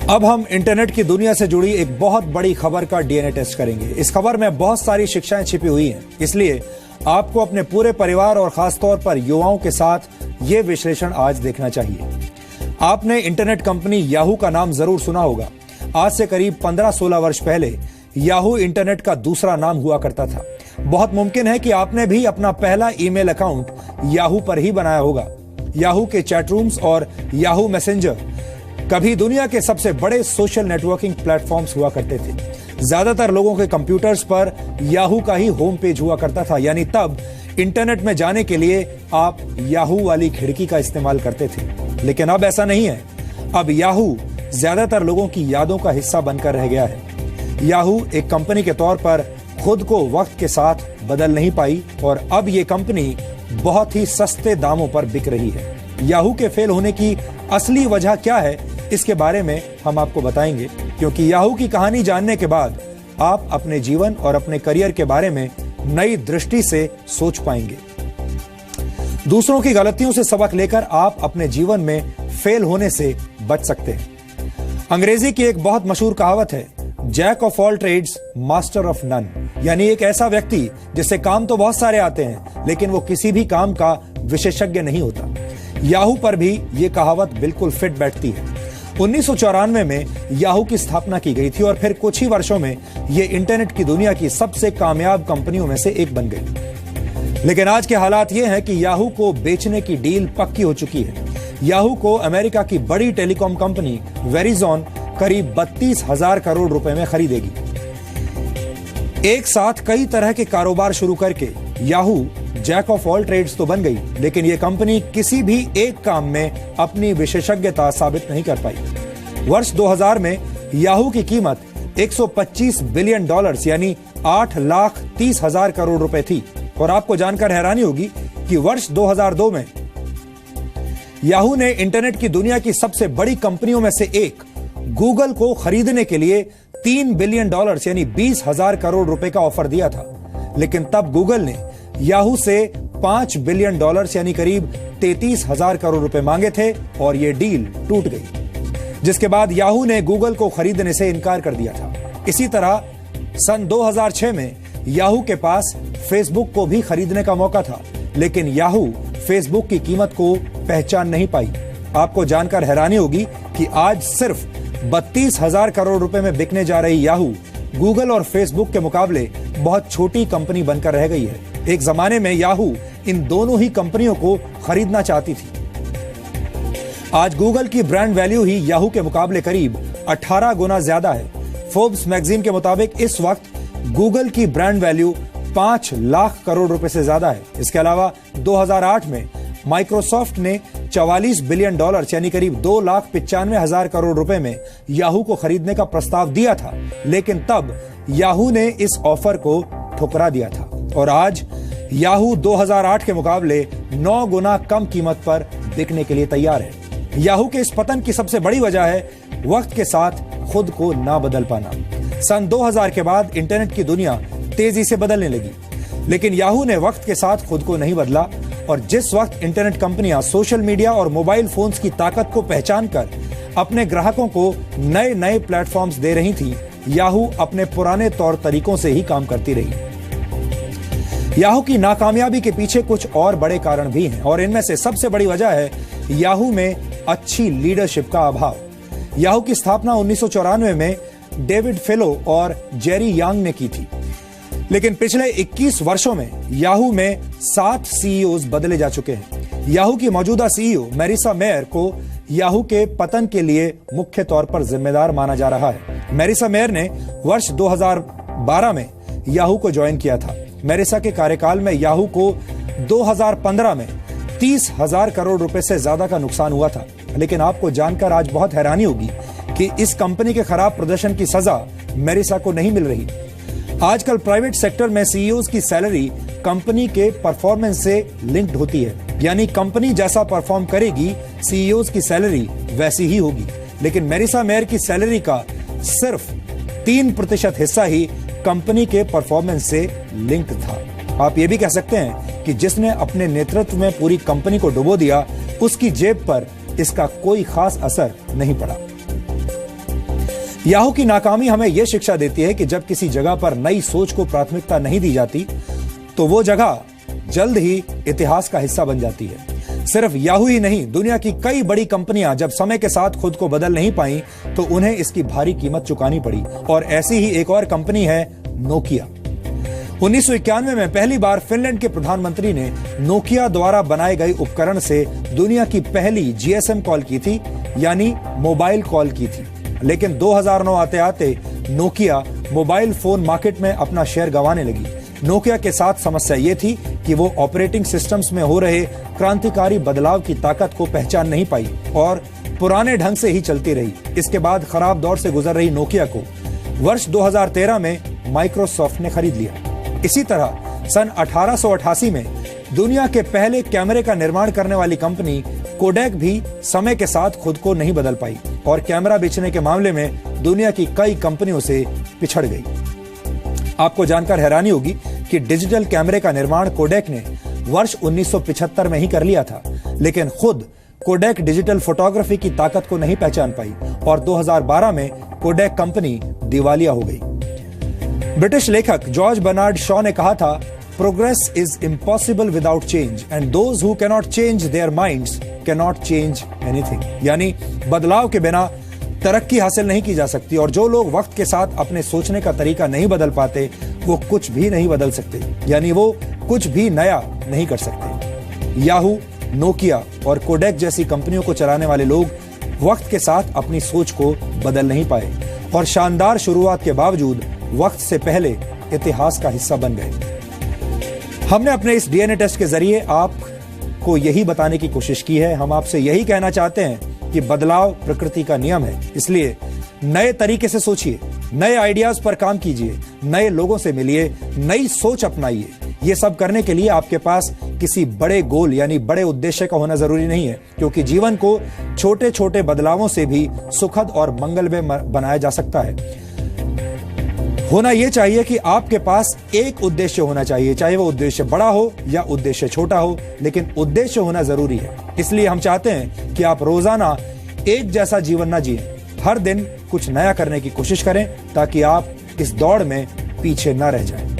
अब हम इंटरनेट की दुनिया से जुड़ी एक बहुत बड़ी खबर का डीएनए टेस्ट करेंगे। इस खबर में बहुत सारी शिक्षाएं छिपी हुई हैं, इसलिए आपको अपने पूरे परिवार और खासतौर पर युवाओं के साथ ये विश्लेषण आज देखना चाहिए। आपने इंटरनेट कंपनी याहू का नाम जरूर सुना होगा। आज से करीब 15-16 वर्ष पहले याहू इंटरनेट का दूसरा नाम हुआ करता था। बहुत मुमकिन है कि आपने भी अपना पहला ईमेल अकाउंट याहू पर ही बनाया होगा। याहू के चैटरूम्स और याहू मैसेंजर कभी दुनिया के सबसे बड़े सोशल नेटवर्किंग प्लेटफॉर्म्स हुआ करते थे। ज्यादातर लोगों के कंप्यूटर्स पर याहू का ही होम पेज हुआ करता था, यानी तब इंटरनेट में जाने के लिए आप याहू वाली खिड़की का इस्तेमाल करते थे। लेकिन अब ऐसा नहीं है। अब याहू ज्यादातर लोगों की यादों का हिस्सा बनकर रह गया है। याहू एक कंपनी के तौर पर खुद को वक्त के साथ बदल नहीं पाई और अब ये कंपनी बहुत ही सस्ते दामों पर बिक रही है। याहू के फेल होने की असली वजह क्या है, इसके बारे में हम आपको बताएंगे, क्योंकि याहू की कहानी जानने के बाद आप अपने जीवन और अपने करियर के बारे में नई दृष्टि से सोच पाएंगे। दूसरों की गलतियों से सबक लेकर आप अपने जीवन में फेल होने से बच सकते हैं। अंग्रेजी की एक बहुत मशहूर कहावत है, jack of all trades master of none, यानी एक ऐसा व्यक्ति जिससे काम तो बहुत सारे आते हैं लेकिन वो किसी भी काम का विशेषज्ञ नहीं होता। याहू पर भी ये कहावत बिल्कुल फिट बैठती है। 1994 में याहू की स्थापना की गई थी और फिर कुछ ही वर्षों में ये इंटरनेट की दुनिया की सबसे कामयाब कंपनियों में से एक बन गई। लेकिन आज के हालात ये हैं कि याहू को बेचने की डील पक्की हो चुकी है। याहू को अमेरिका की बड़ी टेलीकॉम कंपनी वेरिजॉन करीब 32,000 करोड़ रुपए में खरीदेगी। एक साथ कई तरह के कारोबार शुरू करके Yahoo jack of all trades तो बन गई, लेकिन यह कंपनी किसी भी एक काम में अपनी विशेषज्ञता साबित नहीं कर पाई। वर्ष 2000 में याहू की कीमत $125 बिलियन यानी 8,30,000 करोड़ रुपए थी। और आपको जानकर हैरानी होगी कि वर्ष 2002 में याहू ने इंटरनेट की दुनिया की सबसे बड़ी कंपनियों में से एक गूगल को खरीदने के लिए $3 बिलियन यानी 20,000 करोड़ रुपए का ऑफर दिया था। लेकिन तब गूगल ने याहू से $5 बिलियन यानी करीब 33,000 करोड़ रुपए मांगे थे और यह डील टूट गई, जिसके बाद याहू ने गूगल को खरीदने से इनकार कर दिया था। इसी तरह सन 2006 में याहू के पास फेसबुक को भी खरीदने का मौका था, लेकिन याहू फेसबुक की कीमत को पहचान नहीं पाई। आपको जानकर हैरानी होगी कि आज सिर्फ 32,000 करोड़ रुपए में बिकने जा रही याहू गूगल और फेसबुक के मुकाबले बहुत छोटी कंपनी बनकर रह गई है। एक जमाने में याहू इन दोनों ही कंपनियों को खरीदना चाहती थी। आज गूगल की ब्रांड वैल्यू ही याहू के मुकाबले करीब 18 गुना ज्यादा है। फोर्ब्स मैगजीन के मुताबिक इस वक्त गूगल की ब्रांड वैल्यू 5 लाख करोड़ रुपए से ज्यादा है। इसके अलावा 2008 में माइक्रोसॉफ्ट ने $44 बिलियन यानी करीब 2,95,000 करोड़ रुपए में याहू को खरीदने का प्रस्ताव दिया था, लेकिन तब याहू ने इस ऑफर को ठुकरा दिया था और आज याहू 2008 के मुकाबले 9 गुना कम कीमत पर बिकने के लिए तैयार है। याहू के इस पतन की सबसे बड़ी वजह है वक्त के साथ खुद को ना बदल पाना। सन 2000 के बाद इंटरनेट की दुनिया तेजी से बदलने लगी, लेकिन याहू ने वक्त के साथ खुद को नहीं बदला और जिस वक्त इंटरनेट कंपनियां सोशल मीडिया और मोबाइल फोन्स की ताकत को पहचान कर अपने ग्राहकों को नए नए प्लेटफॉर्म्स दे रही थी, याहू अपने पुराने तौर तरीकों से ही काम करती रही। याहू की नाकामयाबी के पीछे कुछ और बड़े कारण भी हैं और इनमें से सबसे बड़ी वजह है याहू में अच्छी लीडरशिप का अभाव। याहू की स्थापना 1994 में डेविड फेलो और जेरी यांग ने की थी, लेकिन पिछले 21 वर्षों में याहू में 7 सीईओज बदले जा चुके हैं। याहू की मौजूदा सीईओ मैरिसा मेयर को याहू के पतन के लिए मुख्य तौर पर जिम्मेदार माना जा रहा है। मैरिसा मेयर ने वर्ष 2012 में याहू को ज्वाइन किया था। मैरिसा के कार्यकाल में याहू को 2015 में 30,000 करोड़ रुपए से ज्यादा का नुकसान हुआ था, लेकिन आपको जानकर आज बहुत हैरानी होगी कि इस कंपनी के खराब प्रदर्शन की सजा मैरिसा को नहीं मिल रही। आजकल प्राइवेट सेक्टर में सीईओज की सैलरी कंपनी के परफॉर्मेंस से लिंक्ड होती है, यानी कंपनी जैसा परफॉर्म करेगी सीईओज की सैलरी वैसी ही होगी। लेकिन मैरिसा मेयर की सैलरी का सिर्फ 3% हिस्सा ही कंपनी के परफॉर्मेंस से लिंक्ड था। आप ये भी कह सकते हैं कि जिसने अपने नेतृत्व में पूरी कंपनी को डुबो दिया, उसकी जेब पर इसका कोई खास असर नहीं पड़ा। याहू की नाकामी हमें यह शिक्षा देती है कि जब किसी जगह पर नई सोच को प्राथमिकता नहीं दी जाती तो वो जगह जल्द ही इतिहास का हिस्सा बन जाती है। सिर्फ याहू ही नहीं, दुनिया की कई बड़ी कंपनियां जब समय के साथ खुद को बदल नहीं पाई तो उन्हें इसकी भारी कीमत चुकानी पड़ी। और ऐसी ही एक और कंपनी है नोकिया। 1991 में पहली बार फिनलैंड के प्रधानमंत्री ने नोकिया द्वारा बनाए गए उपकरण से दुनिया की पहली जीएसएम कॉल की थी, यानी मोबाइल कॉल की थी। लेकिन 2009 आते आते नोकिया मोबाइल फोन मार्केट में अपना शेयर गंवाने लगी। नोकिया के साथ समस्या यह थी कि वो ऑपरेटिंग सिस्टम्स में हो रहे क्रांतिकारी बदलाव की ताकत को पहचान नहीं पाई और पुराने ढंग से ही चलती रही। इसके बाद खराब दौर से गुजर रही नोकिया को वर्ष 2013 में माइक्रोसॉफ्ट ने खरीद लिया। इसी तरह सन 1888 में दुनिया के पहले कैमरे का निर्माण करने वाली कंपनी कोडैक भी समय के साथ खुद को नहीं बदल पाई और कैमरा बेचने के मामले में दुनिया की कई कंपनियों से पिछड़ गई। आपको जानकर हैरानी होगी कि डिजिटल कैमरे का निर्माण कोडैक ने वर्ष 1975 में ही कर लिया था, लेकिन खुद कोडैक डिजिटल फोटोग्राफी की ताकत को नहीं पहचान पाई और 2012 में कोडैक कंपनी दिवालिया हो गई। ब्रिटिश लेखक जॉर्ज बर्नार्ड शॉ ने कहा था, progress is impossible without change and those who cannot change their minds cannot change anything. यानी बदलाव के बिना तरक्की हासिल नहीं की जा सकती और जो लोग वक्त के साथ अपने सोचने का तरीका नहीं बदल पाते वो कुछ भी नहीं बदल सकते, यानी वो कुछ भी नया नहीं कर सकते। याहू, नोकिया और कोडैक जैसी कंपनियों को चलाने वाले लोग वक्त के साथ अपनी सोच को बदल नहीं पाए और शानदार शुरुआत के बावजूद वक्त से पहले इतिहास का हिस्सा बन गए। हमने अपने इस डीएनए टेस्ट के जरिए आपको यही बताने की कोशिश की है। हम आपसे यही कहना चाहते हैं कि बदलाव प्रकृति का नियम है, इसलिए नए तरीके से सोचिए, नए आइडियाज पर काम कीजिए, नए लोगों से मिलिए, नई सोच अपनाइए। ये सब करने के लिए आपके पास किसी बड़े गोल यानी बड़े उद्देश्य का होना जरूरी नहीं है, क्योंकि जीवन को छोटे छोटे बदलावों से भी सुखद और मंगलमय बनाया जा सकता है। होना यह चाहिए कि आपके पास एक उद्देश्य होना चाहिए, चाहे वो उद्देश्य बड़ा हो या उद्देश्य छोटा हो, लेकिन उद्देश्य होना जरूरी है। इसलिए हम चाहते हैं कि आप रोजाना एक जैसा जीवन ना जिएं, हर दिन कुछ नया करने की कोशिश करें ताकि आप इस दौड़ में पीछे ना रह जाएं।